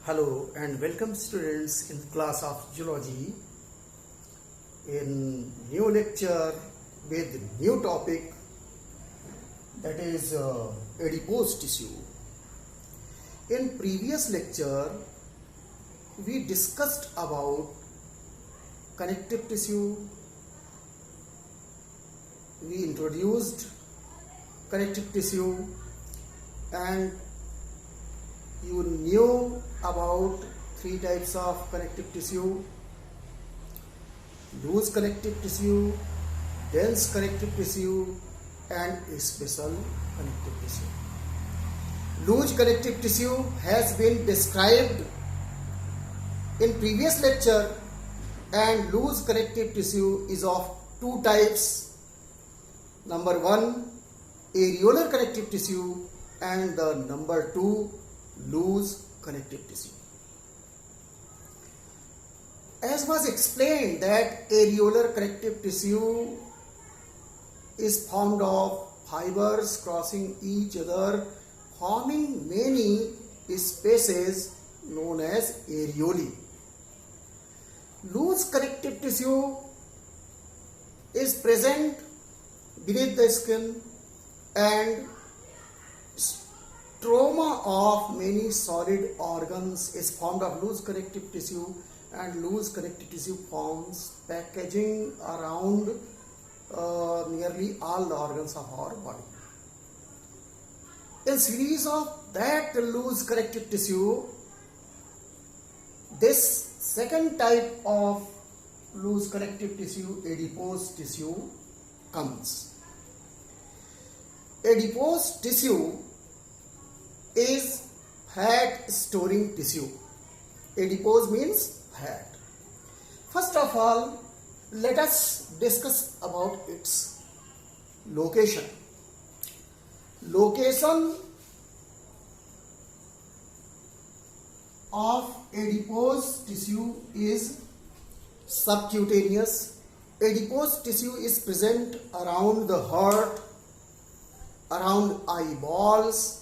Hello and welcome students in class of geology in new lecture with new topic, that is adipose tissue. In previous lecture we discussed about connective tissue. We introduced connective tissue and you knew about three types of connective tissue: loose connective tissue, dense connective tissue and special connective tissue. Loose connective tissue has been described in previous lecture, and loose connective tissue is of two types. Number one, areolar connective tissue, and the number two, loose connective tissue. As was explained that areolar connective tissue is formed of fibers crossing each other, forming many spaces known as areolae. Loose connective tissue is present beneath the skin, and stroma of many solid organs is formed of loose connective tissue, and loose connective tissue forms packaging around nearly all the organs of our body. In series of that loose connective tissue, this second type of loose connective tissue, adipose tissue, comes. Adipose tissue is fat storing tissue. Adipose means fat. First of all, let us discuss about its location. Location of adipose tissue is subcutaneous. Adipose tissue is present around the heart, around eyeballs,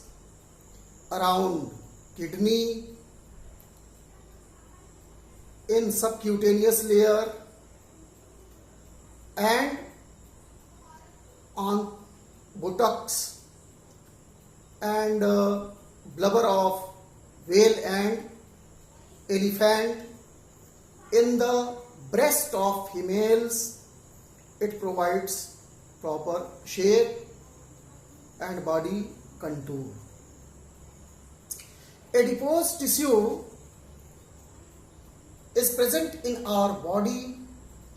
around kidney, in subcutaneous layer, and on buttocks and blubber of whale and elephant. In the breast of females, it provides proper shape and body contour. Adipose tissue is present in our body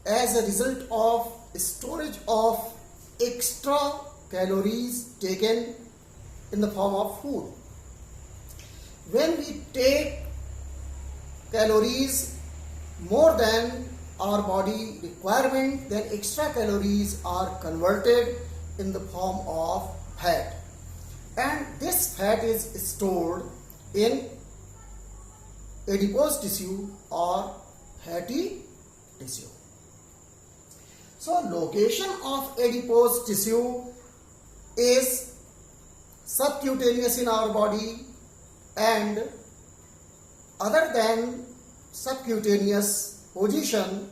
as a result of storage of extra calories taken in the form of food. When we take calories more than our body requirement, then extra calories are converted in the form of fat, and this fat is stored in adipose tissue or fatty tissue. So location of adipose tissue is subcutaneous in our body, and other than subcutaneous position,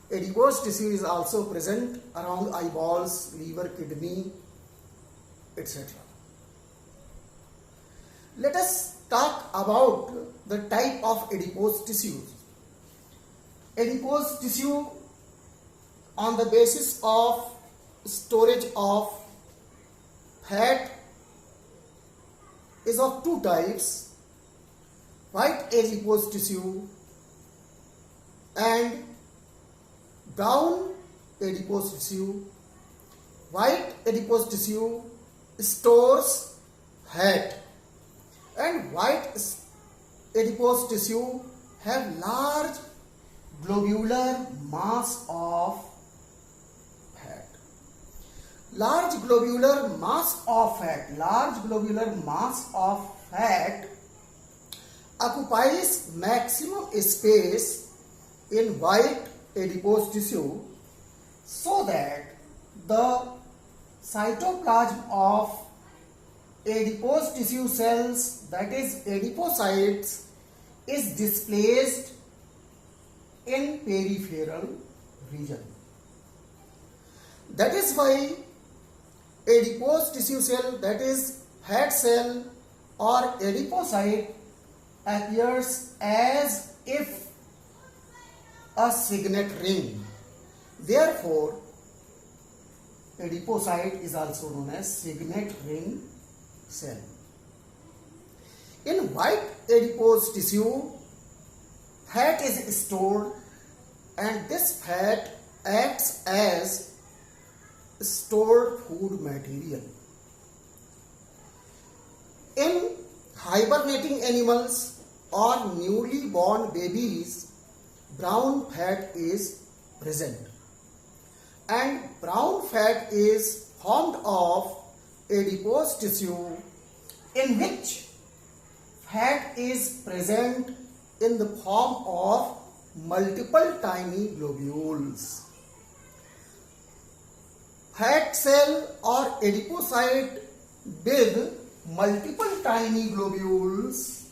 adipose tissue is also present around eyeballs, liver, kidney, etc. Let us talk about the type of adipose tissues. Adipose tissue, on the basis of storage of fat, is of two types: white adipose tissue and brown adipose tissue. White adipose tissue stores fat, and white adipose tissue have large globular mass of fat. Large globular mass of fat occupies maximum space in white adipose tissue, so that the cytoplasm of adipose tissue cells, that is adipocytes, is displaced in peripheral region. That is why adipose tissue cell, that is fat cell or adipocyte, appears as if a signet ring. Therefore, adipocyte is also known as signet ring cell. In white adipose tissue, fat is stored and this fat acts as stored food material. In hibernating animals or newly born babies, brown fat is present, and brown fat is formed of adipose tissue in which fat is present in the form of multiple tiny globules. Fat cell or adipocyte with multiple tiny globules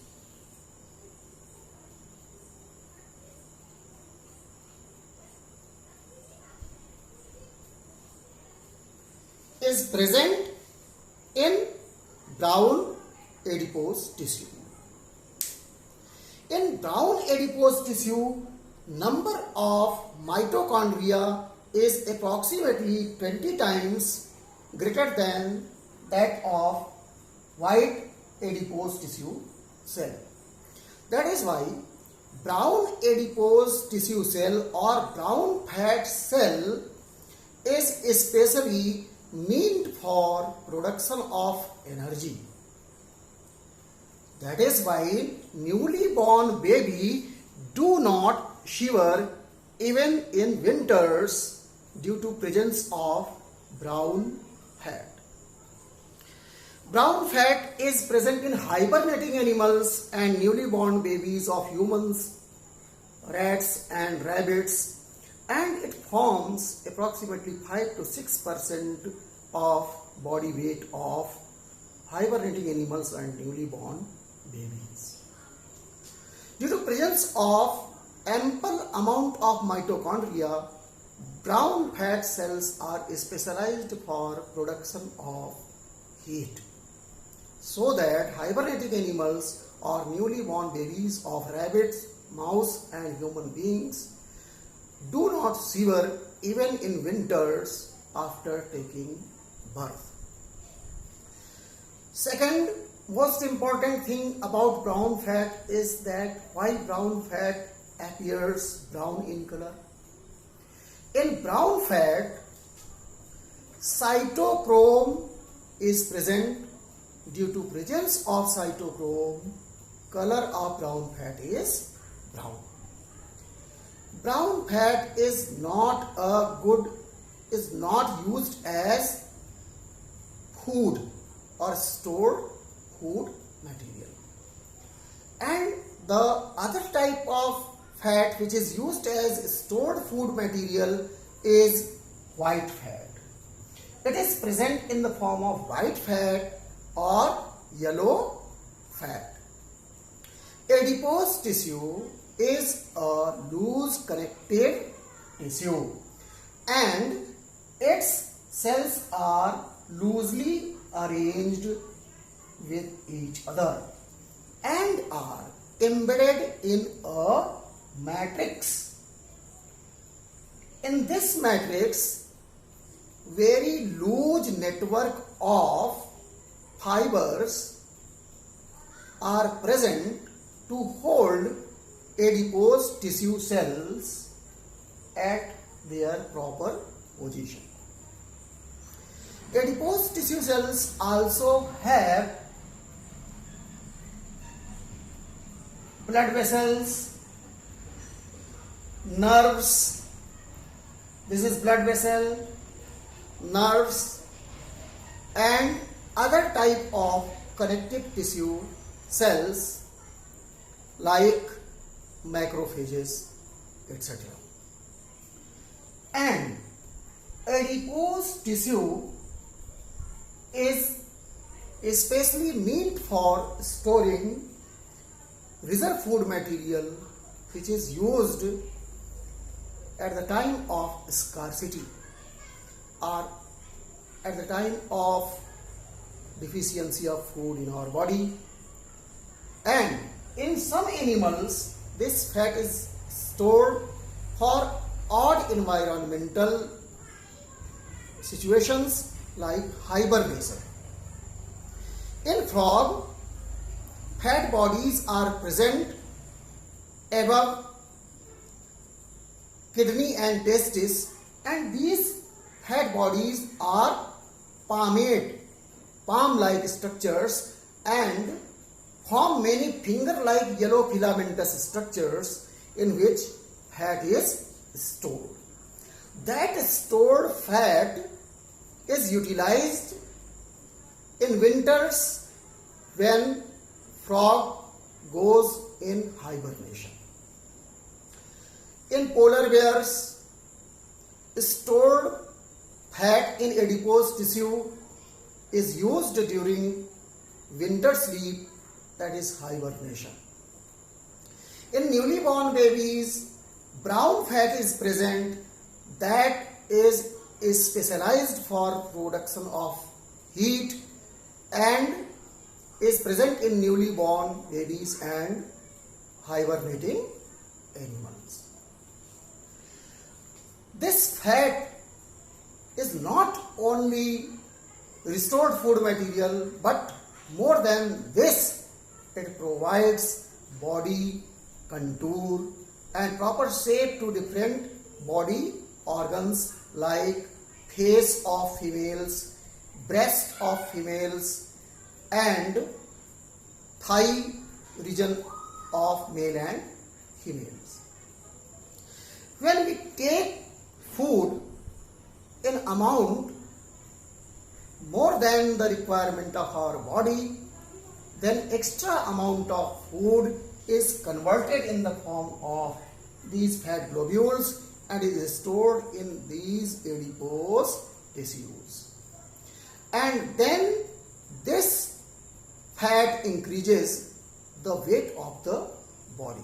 is present in brown adipose tissue. In brown adipose tissue, number of mitochondria is approximately 20 times greater than that of white adipose tissue cell. That is why brown adipose tissue cell or brown fat cell is especially meant for production of energy. That is why newly born baby do not shiver even in winters due to presence of brown fat. Brown fat is present in hibernating animals and newly born babies of humans, rats and rabbits, and it forms approximately 5 to 6% of body weight of hibernating animals and newly born babies. Due to presence of ample amount of mitochondria, brown fat cells are specialized for production of heat, so that hibernating animals or newly born babies of rabbits, mouse and human beings do not shiver even in winters after taking birth. Second most important thing about brown fat is that why brown fat appears brown in color. In brown fat, cytochrome is present. Due to presence of cytochrome, color of brown fat is brown. Brown fat is not used as food or stored food material. And the other type of fat which is used as stored food material is white fat. It is present in the form of white fat or yellow fat. Adipose tissue is a loose connective tissue and its cells are loosely arranged with each other and are embedded in a matrix. In this matrix, very loose network of fibers are present to hold adipose tissue cells at their proper position. Adipose tissue cells also have blood vessels, nerves. This is blood vessel, nerves, and other type of connective tissue cells like macrophages, etc. And adipose tissue is especially meant for storing reserve food material which is used at the time of scarcity or at the time of deficiency of food in our body. And in some animals, this fat is stored for odd environmental situations like hibernation. In frog, fat bodies are present above kidney and testis, and these fat bodies are palmate, palm-like structures, and form many finger-like yellow filamentous structures in which fat is stored. That stored fat is utilized in winters when frog goes in hibernation. In polar bears, stored fat in adipose tissue is used during winter sleep, that is hibernation. In newly born babies, brown fat is present that is specialized for production of heat and is present in newly born babies and hibernating animals. This fat is not only restored food material, but more than this, it provides body contour and proper shape to different body organs like face of females, breast of females, and thigh region of male and females. When we take food in amount more than the requirement of our body, then extra amount of food is converted in the form of these fat globules and is stored in these adipose tissues. And then this fat increases the weight of the body.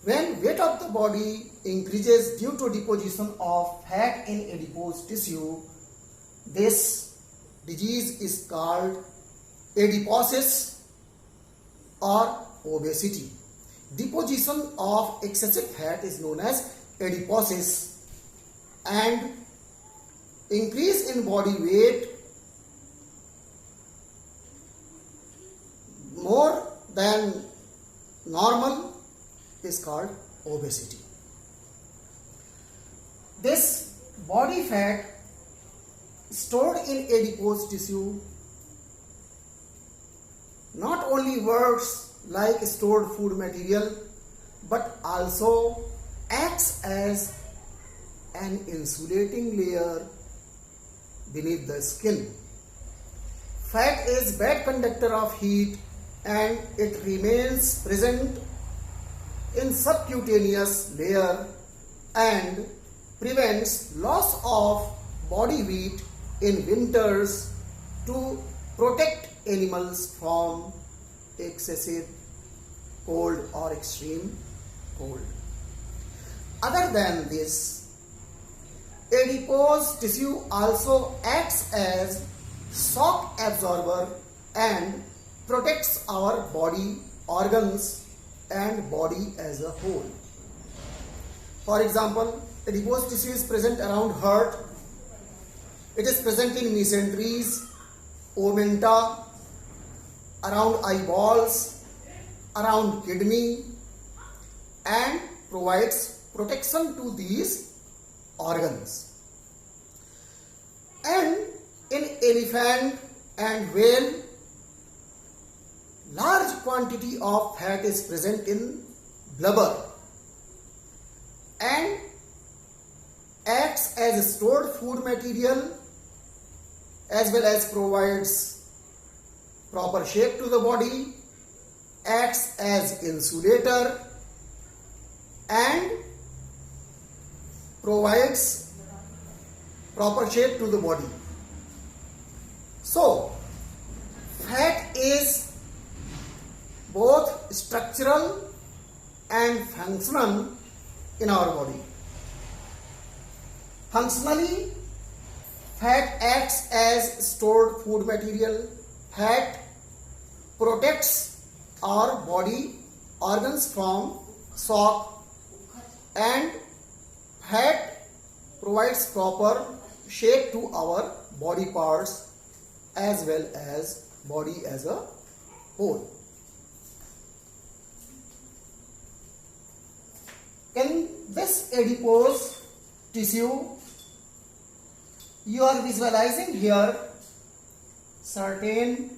When weight of the body increases due to deposition of fat in adipose tissue, this disease is called adiposis or obesity. Deposition of excessive fat is known as adiposis, and increase in body weight more than normal is called obesity. This body fat stored in adipose tissue not only works like stored food material but also acts as an insulating layer beneath the skin. Fat is bad conductor of heat and it remains present in subcutaneous layer and prevents loss of body weight in winters to protect animals from excessive cold or extreme cold. Other than this, adipose tissue also acts as shock absorber and protects our body organs and body as a whole. For example, adipose tissue is present around heart. It is present in mesenteries, omentum, around eyeballs, around kidney, and provides protection to these organs. And in elephant and whale, large quantity of fat is present in blubber and acts as stored food material as well as provides proper shape to the body, acts as insulator and provides proper shape to the body. So, fat is both structural structural and functional in our body. Functionally, fat acts as stored food material. Fat protects our body organs from shock, and fat provides proper shape to our body parts as well as body as a whole. In this adipose tissue, you are visualizing here certain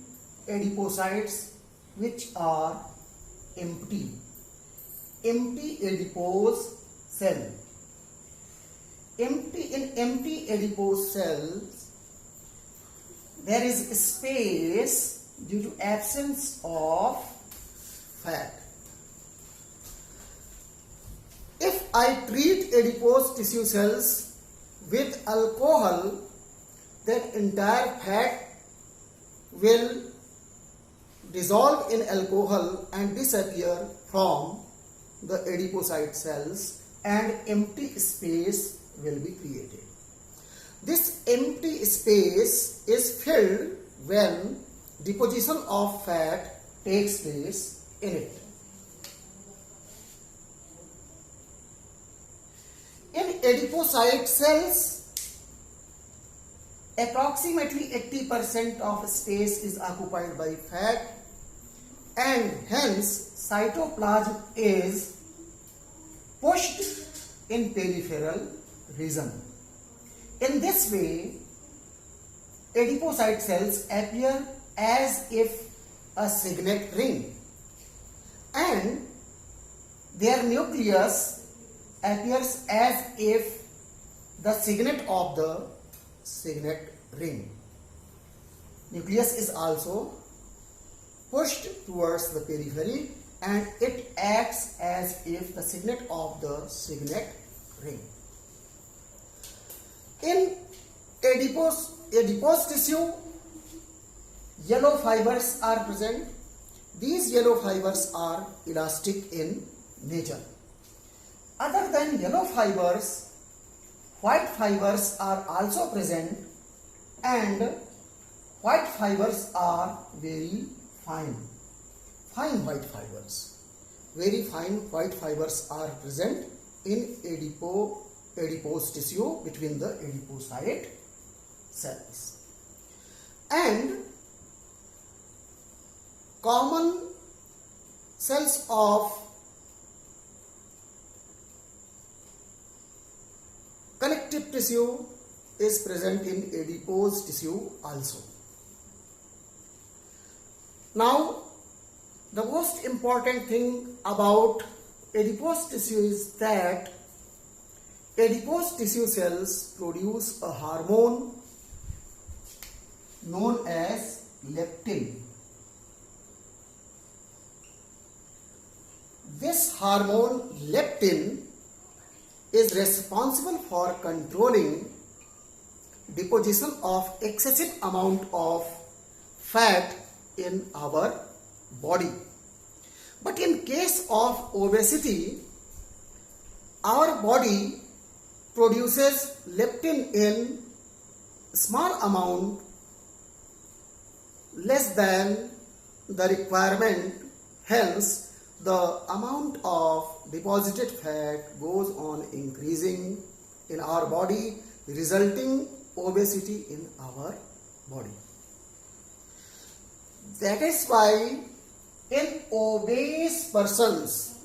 adipocytes which are empty adipose cell. In empty adipose cells, there is space due to absence of fat. If I treat adipose tissue cells with alcohol, then entire fat will dissolve in alcohol and disappear from the adipocyte cells, and empty space will be created. This empty space is filled when deposition of fat takes place in it. In adipocyte cells, approximately 80% of space is occupied by fat, and hence cytoplasm is pushed in peripheral region. In this way, adipocyte cells appear as if a signet ring, and their nucleus appears as if the signet of the signet ring. Nucleus is also pushed towards the periphery, and it acts as if the signet of the signet ring. In adipose tissue, yellow fibers are present. These yellow fibers are elastic in nature. Other than yellow fibers, white fibers are also present, and white fibers are very fine white fibers. Very fine white fibers are present in adipose tissue between the adipocyte cells. And common cells of connective tissue is present in adipose tissue also. Now, the most important thing about adipose tissue is that adipose tissue cells produce a hormone known as leptin. This hormone leptin is responsible for controlling deposition of excessive amount of fat in our body. But in case of obesity, our body produces leptin in small amount, less than the requirement. Hence, the amount of deposited fat goes on increasing in our body, resulting obesity in our body. That is why in obese persons,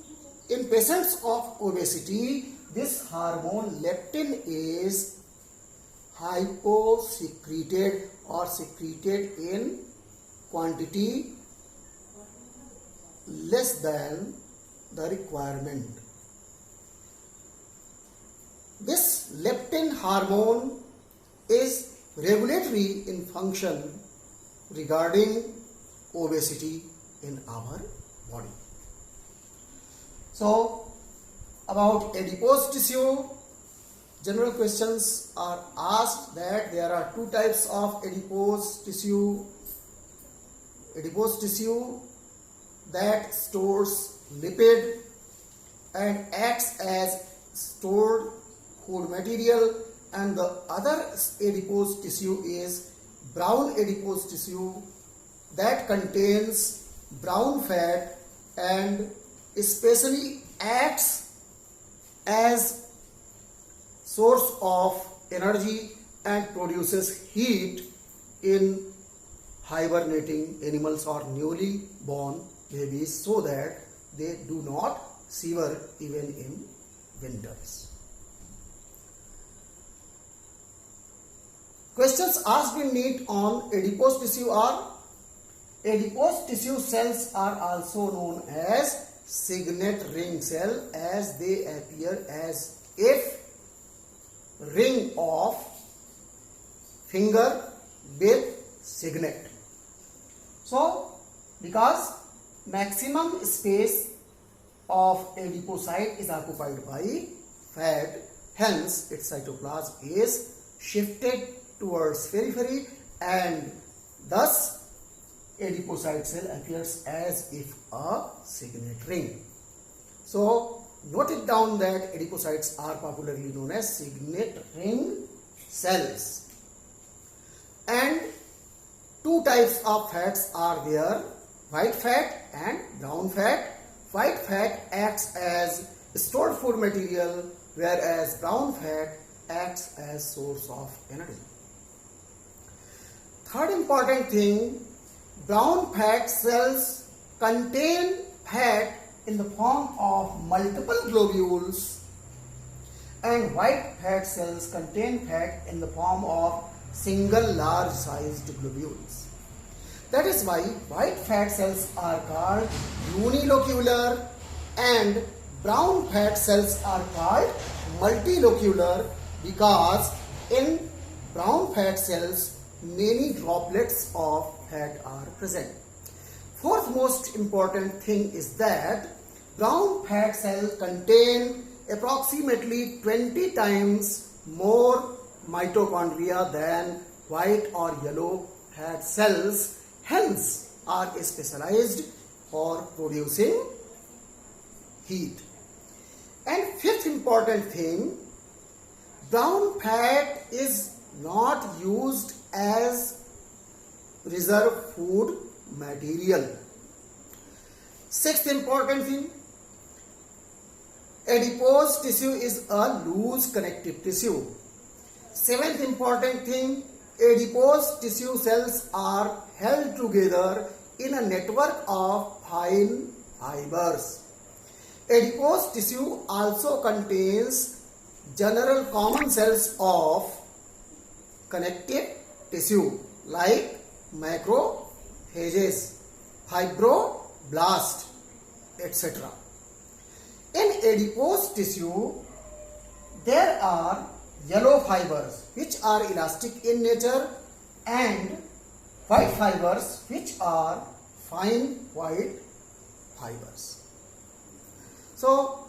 in patients of obesity, this hormone leptin is hyposecreted or secreted in quantity less than the requirement. This leptin hormone is regulatory in function regarding obesity in our body. So, about adipose tissue, general questions are asked that there are two types of adipose tissue. Adipose tissue that stores lipid and acts as stored food material, and the other adipose tissue is brown adipose tissue that contains brown fat and especially acts as source of energy and produces heat in hibernating animals or newly born babies so that they do not shiver even in winters. Questions asked in NEET on adipose tissue are: adipose tissue cells are also known as signet ring cell as they appear as if ring of finger with signet. So, because maximum space of adipocyte is occupied by fat, hence its cytoplasm is shifted towards periphery and thus adipocyte cell appears as if a signet ring. So, note it down that adipocytes are popularly known as signet ring cells. And two types of fats are there, white fat and brown fat. White fat acts as stored food material, whereas brown fat acts as source of energy. Third important thing, brown fat cells contain fat in the form of multiple globules and white fat cells contain fat in the form of single large sized globules. That is why white fat cells are called unilocular and brown fat cells are called multilocular, because in brown fat cells many droplets of fat are present. Fourth most important thing is that brown fat cells contain approximately 20 times more mitochondria than white or yellow fat cells, hence are specialized for producing heat. And fifth important thing, brown fat is not used as reserve food material. Sixth important thing, adipose tissue is a loose connective tissue. Seventh important thing, adipose tissue cells are held together in a network of fine fibers. Adipose tissue also contains general common cells of connective tissue like macrophages, fibroblast, etc. In adipose tissue, there are yellow fibers which are elastic in nature and white fibers which are fine white fibers. So,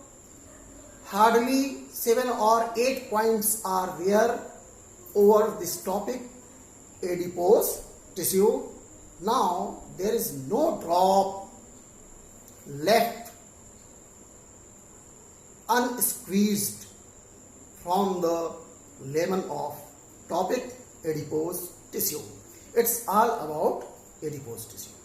hardly 7 or 8 points are there over this topic, adipose tissue. Now, there is no drop left unsqueezed from the lemon of topic adipose tissue. It's all about adipose tissue.